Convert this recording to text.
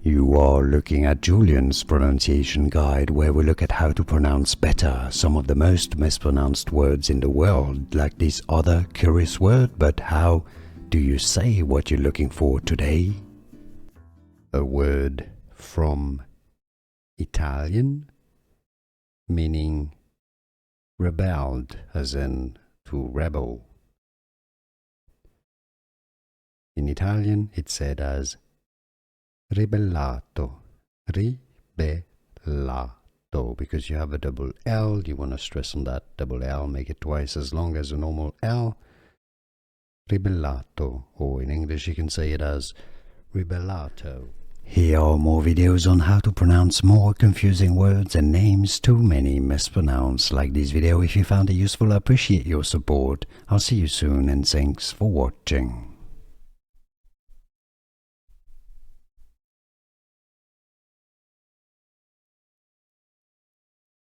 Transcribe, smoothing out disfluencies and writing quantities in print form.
You are looking at Julian's pronunciation guide, where we look at how to pronounce better some of the most mispronounced words in the world, like this other curious word. But how do you say what you're looking for today? A word from Italian, meaning rebelled, as in to rebel. In Italian, it's said as ribellato, ribellato, because you have a double L. You want to stress on that double L, make it twice as long as a normal L. Ribellato, or in English you can say it as ribellato. Here are more videos on how to pronounce more confusing words and names too many mispronounced. Like this video if you found it useful. I appreciate your support. I'll see you soon and thanks for watching.